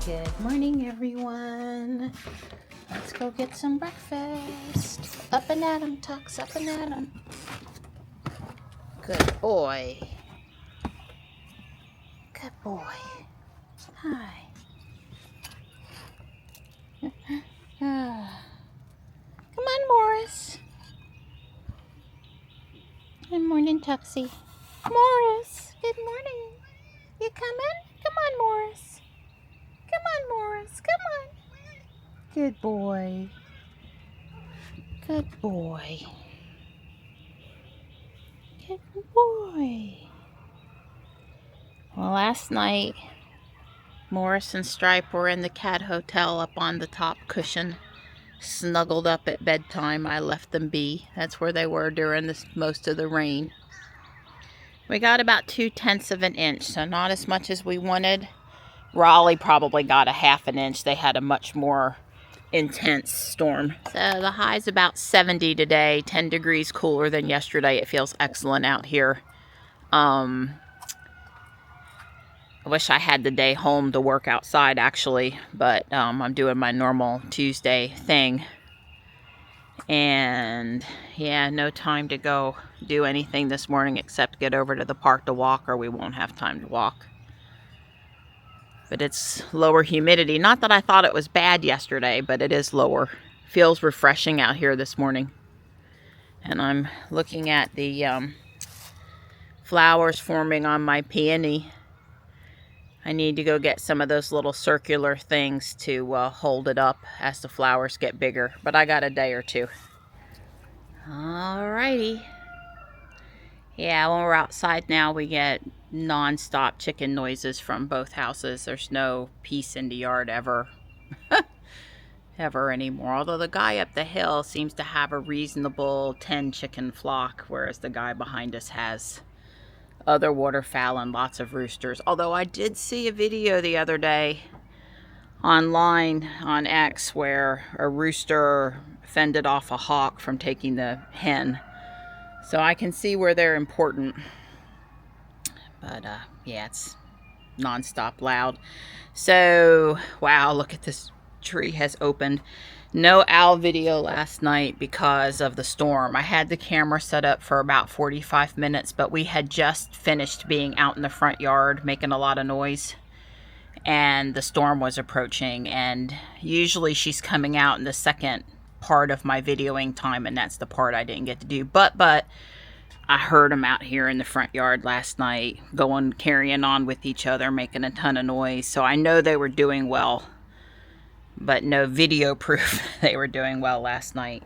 Good morning, everyone. Let's go get some breakfast. Up and at 'em, Tux, up and at 'em. Good boy. Good boy. Hi. Come on, Morris. Good morning, Tuxie. Morris, good morning. You coming? Come on, Morris. Come on, Morris. Come on. Good boy. Good boy. Good boy. Well, last night, Morris and Stripe were in the cat hotel up on the top cushion, snuggled up at bedtime. I left them be. That's where they were during most of the rain. We got about 2/10 of an inch, so not as much as we wanted. Raleigh probably got a 1/2 inch. They had a much more intense storm. So the high's about 70 today, 10 degrees cooler than yesterday. It feels excellent out here. I wish I had the day home to work outside actually, but I'm doing my normal Tuesday thing. And yeah, no time to go do anything this morning except get over to the park to walk, or we won't have time to walk. But it's lower humidity. Not that I thought it was bad yesterday, but it is lower. Feels refreshing out here this morning. And I'm looking at the flowers forming on my peony. I need to go get some of those little circular things to hold it up as the flowers get bigger. But I got a day or two. Alrighty. Yeah, when we're outside now, we get non-stop chicken noises from both houses. There's no peace in the yard ever. Ever anymore. Although the guy up the hill seems to have a reasonable 10 chicken flock, whereas the guy behind us has other waterfowl and lots of roosters. Although I did see a video the other day online on X where a rooster fended off a hawk from taking the hen. So I can see where they're important. But yeah, it's non-stop loud. So, wow, look at this tree has opened. No owl video last night because of the storm. I had the camera set up for about 45 minutes, but we had just finished being out in the front yard making a lot of noise. And the storm was approaching, and usually she's coming out in the second part of my videoing time, and that's the part I didn't get to do. But I heard them out here in the front yard last night, carrying on with each other, making a ton of noise. So I know they were doing well, but no video proof they were doing well last night.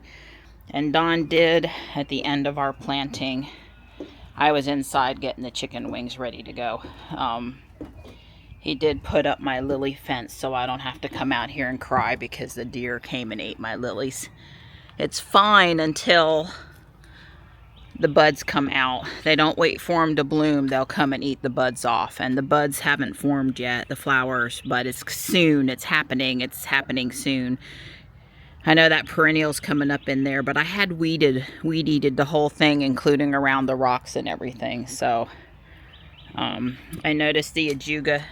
And Don did, at the end of our planting, I was inside getting the chicken wings ready to go. He did put up my lily fence so I don't have to come out here and cry because the deer came and ate my lilies. It's fine until the buds come out. They don't wait for them to bloom. They'll come and eat the buds off. And the buds haven't formed yet, the flowers, but it's soon. It's happening. It's happening soon. I know that perennial's coming up in there, but I had weed-eated the whole thing, including around the rocks and everything. So I noticed the ajuga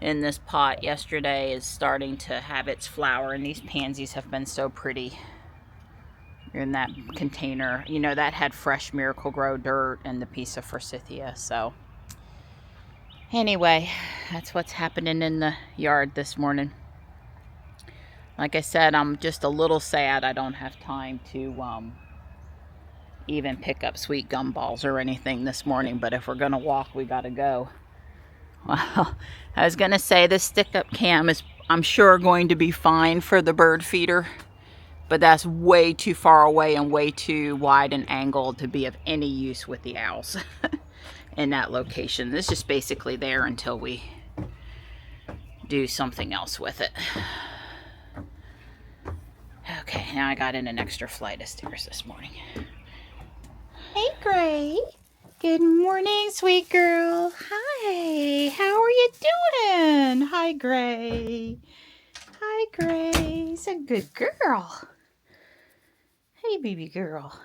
in this pot yesterday is starting to have its flower, and these pansies have been so pretty in that container. You know, that had fresh Miracle-Gro dirt and the piece of forsythia. So anyway, that's what's happening in the yard this morning. Like I said, I'm just a little sad I don't have time to even pick up sweet gumballs or anything this morning, but if we're gonna walk, we gotta go. Well, I was gonna say this stick-up cam is, I'm sure, going to be fine for the bird feeder, but that's way too far away and way too wide and angled to be of any use with the owls in that location. This is just basically there until we do something else with it. Okay, now I got in an extra flight of stairs this morning. Hey, Gray. Good morning, sweet girl. Hi, how are you doing? Hi, Gray. Hi, Grace. A good girl. Hey, baby girl.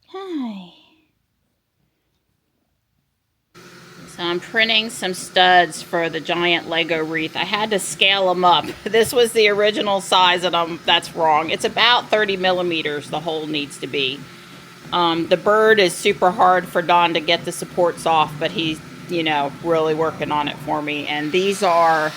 Hi. This So I'm printing some studs for the giant Lego wreath. I had to scale them up. This was the original size, and that's wrong. It's about 30 millimeters, the hole needs to be. The bird is super hard for Don to get the supports off, but he's, you know, really working on it for me. And these are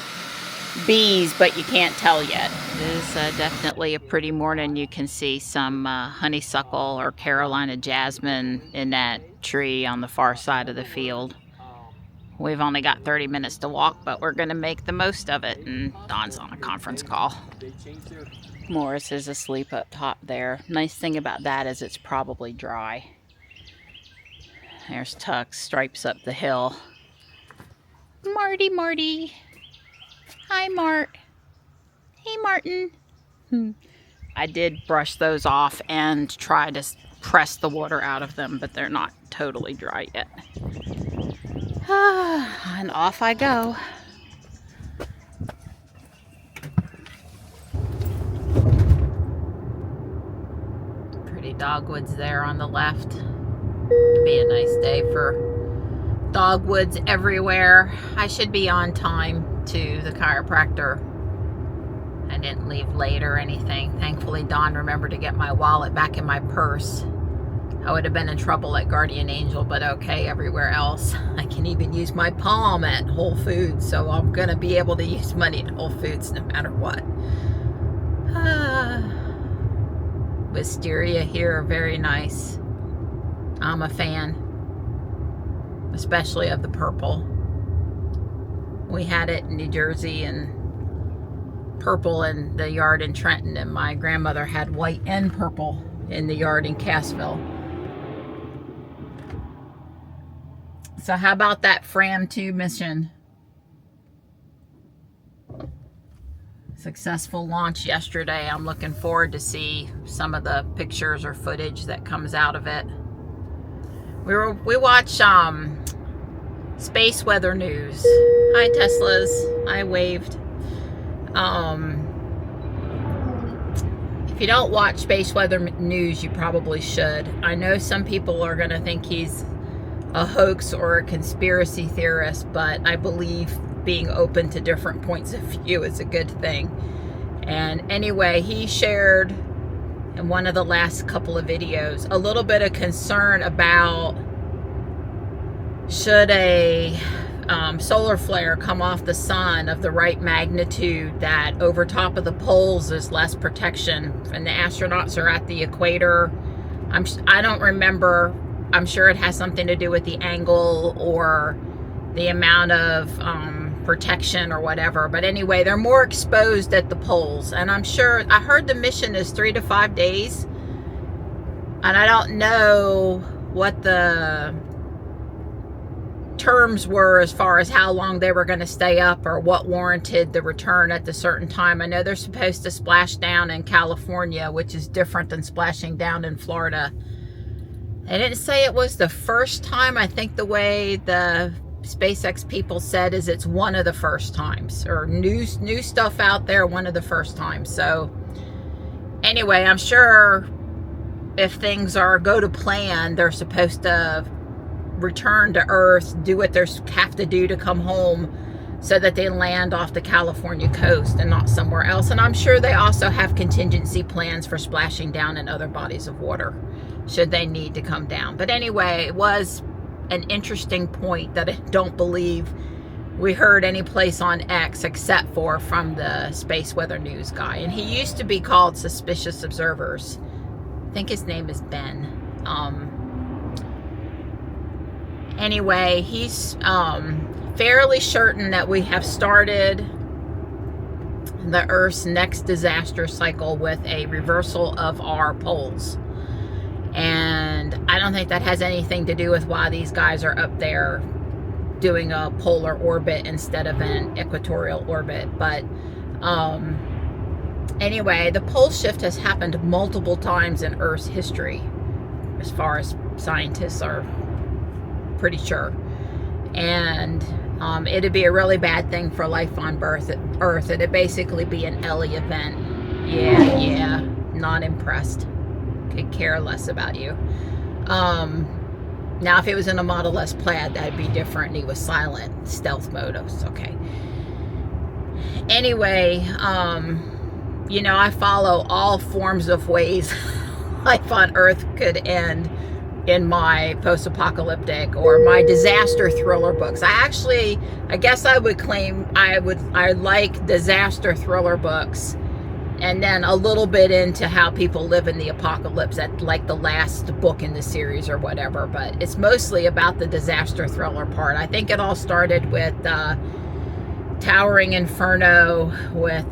bees, but you can't tell yet. It is definitely a pretty morning. You can see some honeysuckle or Carolina jasmine in that tree on the far side of the field. We've only got 30 minutes to walk, but we're going to make the most of it. And Don's on a conference call. Morris is asleep up top there. Nice thing about that is it's probably dry. There's Tux, stripes up the hill. Marty. Hi, Mart. Hey, Martin. I did brush those off and try to press the water out of them, but they're not totally dry yet. And off I go. Pretty dogwoods there on the left. It'd be a nice day for dogwoods everywhere. I should be on time to the chiropractor. I didn't leave late or anything. Thankfully, Don remembered to get my wallet back in my purse. I would have been in trouble at Guardian Angel, but okay, everywhere else. I can even use my palm at Whole Foods, so I'm going to be able to use money at Whole Foods no matter what. Wisteria here are very nice. I'm a fan, especially of the purple. We had it in New Jersey and purple in the yard in Trenton, and my grandmother had white and purple in the yard in Cassville. So how about that Fram 2 mission? Successful launch yesterday. I'm looking forward to see some of the pictures or footage that comes out of it. We watch Space Weather News. Hi Teslas. I waved. If you don't watch Space Weather News, you probably should. I know some people are going to think he's a hoax or a conspiracy theorist, but I believe being open to different points of view is a good thing. And anyway, he shared in one of the last couple of videos a little bit of concern about should a solar flare come off the sun of the right magnitude, that over top of the poles is less protection and the astronauts are at the equator. I don't remember. I'm sure it has something to do with the angle or the amount of protection or whatever. But anyway, they're more exposed at the poles. And I'm sure, I heard the mission is 3 to 5 days. And I don't know what the terms were as far as how long they were going to stay up or what warranted the return at the certain time. I know they're supposed to splash down in California, which is different than splashing down in Florida. They didn't say it was the first time. I think the way the SpaceX people said is it's one of the first times, or new stuff out there, one of the first times. So anyway, I'm sure if things go to plan, they're supposed to return to Earth, do what they have to do to come home so that they land off the California coast and not somewhere else. And I'm sure they also have contingency plans for splashing down in other bodies of water should they need to come down. But anyway, it was an interesting point that I don't believe we heard any place on X except for from the Space Weather News guy. And he used to be called Suspicious Observers. I think his name is Ben. Anyway, he's fairly certain that we have started the Earth's next disaster cycle with a reversal of our poles. And I don't think that has anything to do with why these guys are up there doing a polar orbit instead of an equatorial orbit. But anyway, the pole shift has happened multiple times in Earth's history, as far as scientists are pretty sure. And it'd be a really bad thing for life on Earth. It'd basically be an Ellie event. Yeah, not impressed. Could care less about you. Now, if it was in a Model S Plaid, that'd be different, and he was silent, stealth mode. It's okay. Anyway, you know, I follow all forms of ways life on Earth could end in my post-apocalyptic or my disaster thriller books. I guess I would claim I like disaster thriller books, and then a little bit into how people live in the apocalypse at like the last book in the series or whatever, but it's mostly about the disaster thriller part. I think it all started with Towering Inferno with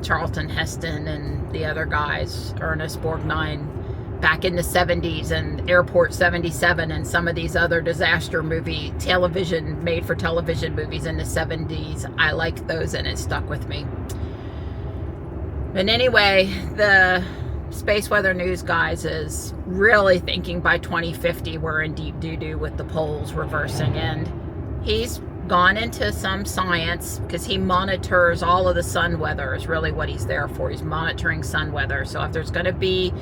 Charlton Heston and the other guys, Ernest Borgnine, back in the 70s, and Airport 77 and some of these other disaster made for television movies in the 70s. I liked those and it stuck with me. But anyway, the Space Weather News guys is really thinking by 2050 we're in deep doo-doo with the poles reversing, and he's gone into some science because he monitors all of the sun weather is really what he's there for. He's monitoring sun weather. So if there's going to be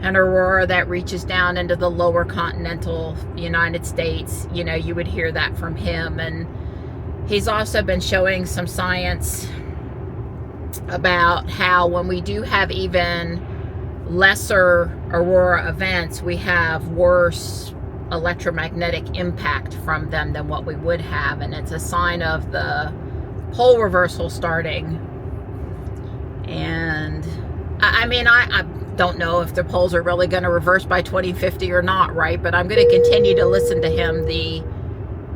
an aurora that reaches down into the lower continental United States, you know, you would hear that from him. And he's also been showing some science about how when we do have even lesser aurora events, we have worse electromagnetic impact from them than what we would have, and it's a sign of the pole reversal starting. And I mean, I don't know if the poles are really going to reverse by 2050 or not, right? But I'm going to continue to listen to him, the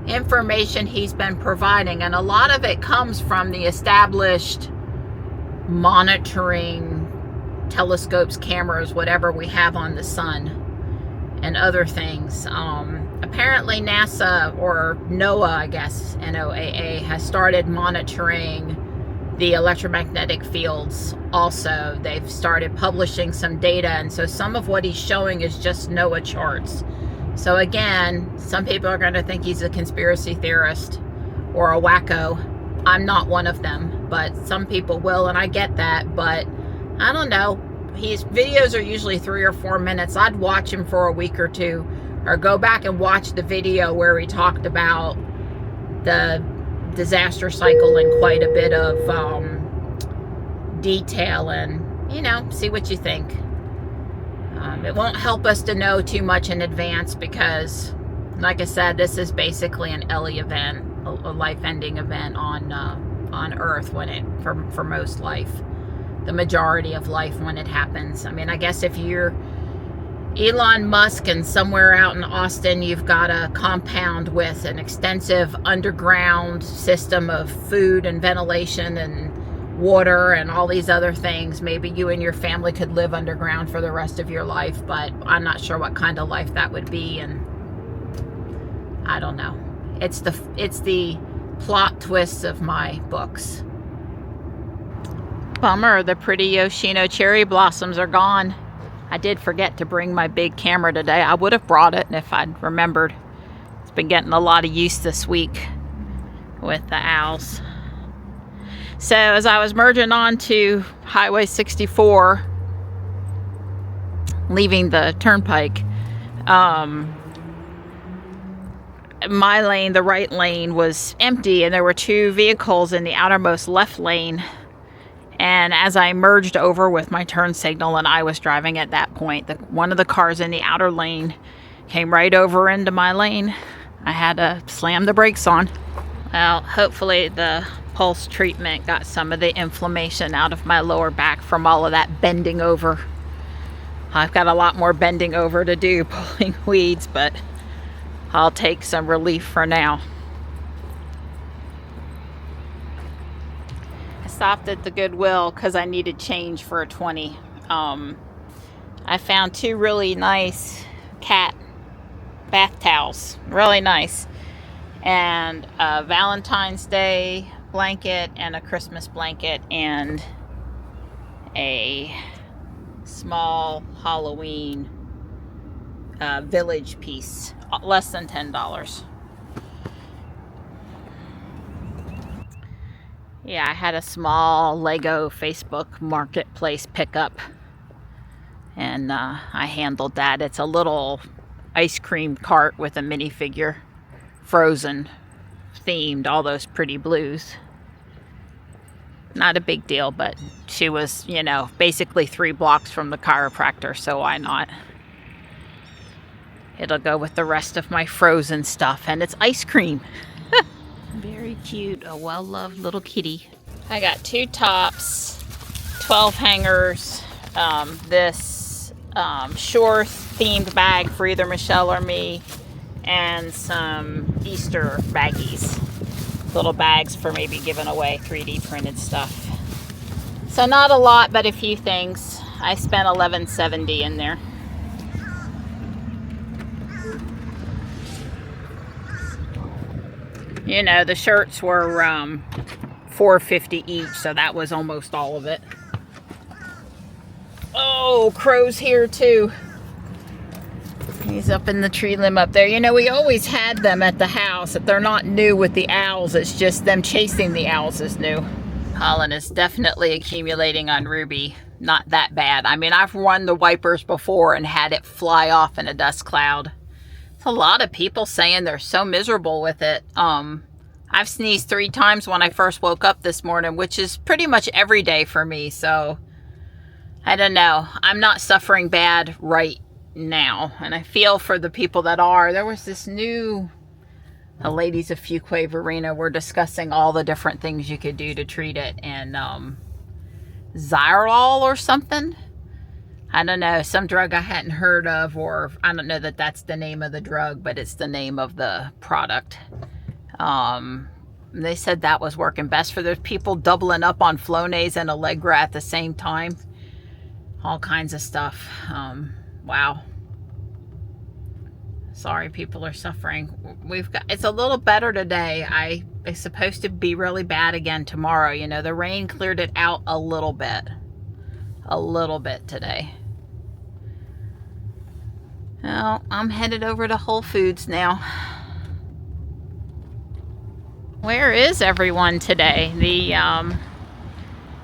information he's been providing, and a lot of it comes from the established monitoring telescopes, cameras, whatever we have on the sun and other things. Apparently NASA, or NOAA, I guess, NOAA, has started monitoring the electromagnetic fields also. They've started publishing some data, and so some of what he's showing is just NOAA charts. So again, some people are going to think he's a conspiracy theorist or a wacko. I'm not one of them, but some people will, and I get that. But I don't know. His videos are usually 3 or 4 minutes. I'd watch him for a week or two, or go back and watch the video where he talked about the disaster cycle in quite a bit of detail, and, you know, see what you think. It won't help us to know too much in advance because, like I said, this is basically an Ellie event, a life-ending event on Earth for most life, the majority of life when it happens. I mean, I guess if you're Elon Musk and somewhere out in Austin you've got a compound with an extensive underground system of food and ventilation and water and all these other things, maybe you and your family could live underground for the rest of your life, but I'm not sure what kind of life that would be, and I don't know. It's the plot twists of my books. Bummer, the pretty Yoshino cherry blossoms are gone. I did forget to bring my big camera today. I would have brought it if I'd remembered. It's been getting a lot of use this week with the owls. So as I was merging on to Highway 64, leaving the turnpike, my lane, the right lane, was empty, and there were 2 vehicles in the outermost left lane. And as I merged over with my turn signal, and I was driving at that point, one of the cars in the outer lane came right over into my lane. I had to slam the brakes on. Well, hopefully the pulse treatment got some of the inflammation out of my lower back from all of that bending over. I've got a lot more bending over to do pulling weeds, but I'll take some relief for now. I stopped at the Goodwill because I needed change for a 20. I found 2 really nice cat bath towels, really nice, and a Valentine's Day blanket and a Christmas blanket and a small Halloween village piece, less than $10. Yeah, I had a small Lego Facebook Marketplace pickup, and I handled that. It's a little ice cream cart with a minifigure, Frozen themed, all those pretty blues. Not a big deal, but she was, you know, basically 3 blocks from the chiropractor, so why not? It'll go with the rest of my Frozen stuff, and it's ice cream. Very cute, a well-loved little kitty. I got 2 tops, 12 hangers, this Shore-themed bag for either Michelle or me, and some Easter baggies. Little bags for maybe giving away 3D printed stuff. So not a lot, but a few things. I spent $11.70 in there. You know, the shirts were $4.50 each, so that was almost all of it. Oh, crow's here too. He's up in the tree limb up there. You know, we always had them at the house. They're not new with the owls. It's just them chasing the owls is new. Pollen is definitely accumulating on Ruby. Not that bad. I mean, I've run the wipers before and had it fly off in a dust cloud. A lot of people saying they're so miserable with it. I've sneezed 3 times when I first woke up this morning, which is pretty much every day for me. So I don't know. I'm not suffering bad right now, and I feel for the people that are. There was this new, the ladies of Fuquay Verena were discussing all the different things you could do to treat it, and Xyrol or something. I don't know, some drug I hadn't heard of, or I don't know that that's the name of the drug, but it's the name of the product. They said that was working best for those people doubling up on Flonase and Allegra at the same time. All kinds of stuff. Wow. Sorry people are suffering. It's a little better today. It's supposed to be really bad again tomorrow. You know, the rain cleared it out a little bit. A little bit today. Well, I'm headed over to Whole Foods now. Where is everyone today? The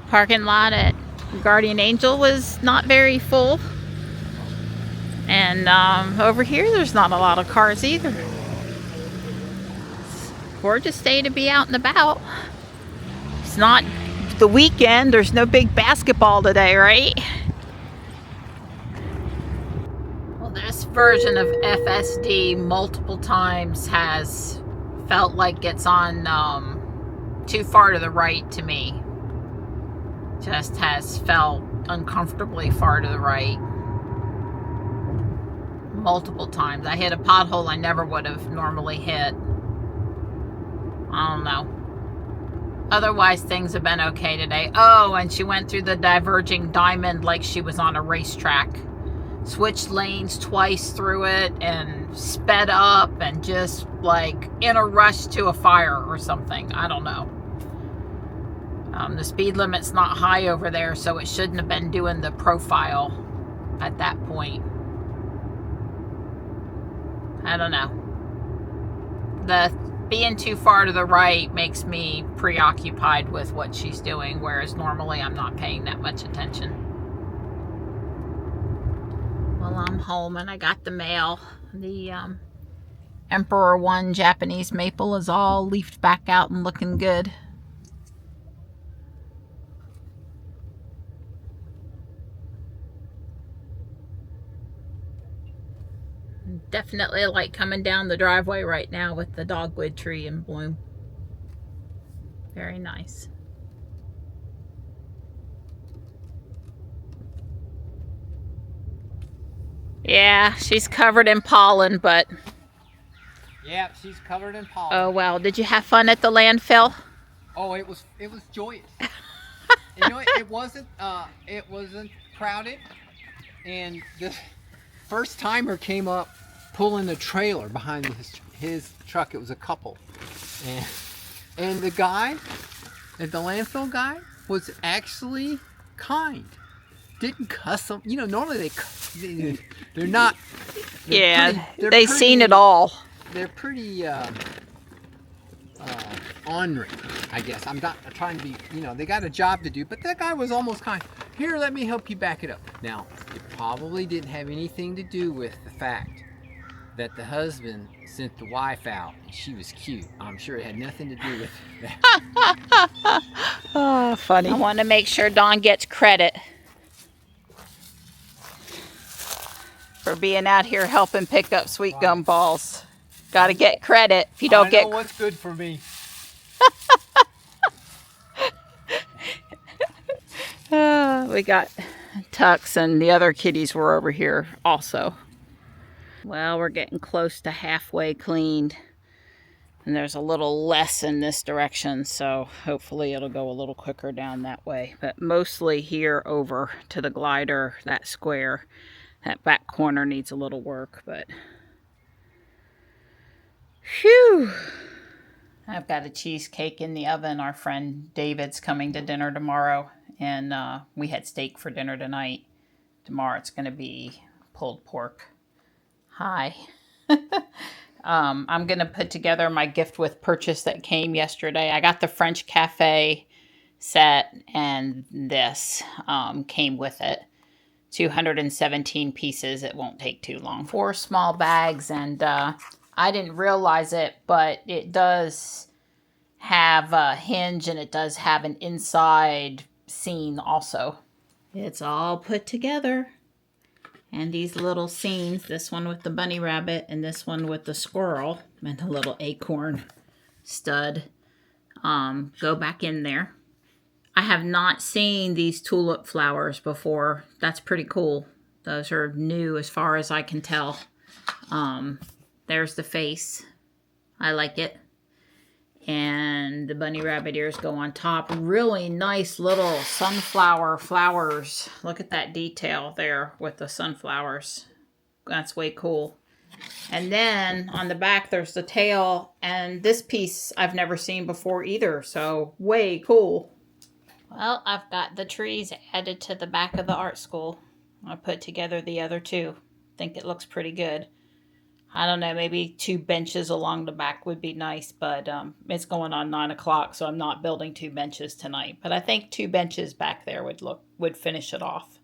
parking lot at Guardian Angel was not very full. And over here there's not a lot of cars either. It's a gorgeous day to be out and about. It's not the weekend. There's no big basketball today, right? Well, this version of FSD multiple times has felt like it's on too far to the right to me. Just has felt uncomfortably far to the right. Multiple times. I hit a pothole I never would have normally hit. I don't know. Otherwise, things have been okay today. Oh, and she went through the diverging diamond like she was on a racetrack. Switched lanes twice through it and sped up and just like in a rush to a fire or something. I don't know. The speed limit's not high over there, so it shouldn't have been doing the profile at that point. I don't know. The being too far to the right makes me preoccupied with what she's doing, whereas normally I'm not paying that much attention. Well, I'm home and I got the mail. The Emperor 1 Japanese maple is all leafed back out and looking good. Definitely like coming down the driveway right now with the dogwood tree in bloom. Very nice. Yeah, she's covered in pollen, but... Yeah, she's covered in pollen. Oh, well. Did you have fun at the landfill? Oh, it was joyous. You know, it wasn't crowded, and the first timer came up pulling a trailer behind his truck. It was a couple, and the guy, the landfill guy, was actually kind. Didn't cuss them. You know, normally they're not. Yeah, they've seen it all. They're pretty ornery, I guess. I'm not trying to be, you know, they got a job to do, but that guy was almost kind. Here, let me help you back it up. Now, it probably didn't have anything to do with the fact that the husband sent the wife out. She was cute. I'm sure it had nothing to do with that. Oh, funny. I want to make sure Dawn gets credit for being out here helping pick up sweet gum balls. Got to get credit. If you don't get, I know what's good for me. we got Tux and the other kitties were over here also. Well, we're getting close to halfway cleaned. And there's a little less in this direction, so hopefully it'll go a little quicker down that way. But mostly here over to the glider, that square, that back corner needs a little work, but phew. I've got a cheesecake in the oven. Our friend David's coming to dinner tomorrow, and we had steak for dinner tonight. Tomorrow it's going to be pulled pork. Hi. I'm going to put together my gift with purchase that came yesterday. I got the French Cafe set, and this came with it. 217 pieces. It won't take too long. 4 small bags, and I didn't realize it, but it does have a hinge, and it does have an inside seam also. It's all put together. And these little scenes, this one with the bunny rabbit and this one with the squirrel and the little acorn stud, go back in there. I have not seen these tulip flowers before. That's pretty cool. Those are new as far as I can tell. There's the face. I like it. And the bunny rabbit ears go on top. Really nice little sunflower flowers. Look at that detail there with the sunflowers. That's way cool. And then on the back there's the tail. And this piece I've never seen before either. So way cool. Well, I've got the trees added to the back of the art school. I put together the other two. Think it looks pretty good. I don't know, maybe 2 benches along the back would be nice, but it's going on 9 o'clock, so I'm not building 2 benches tonight. But I think 2 benches back there would finish it off.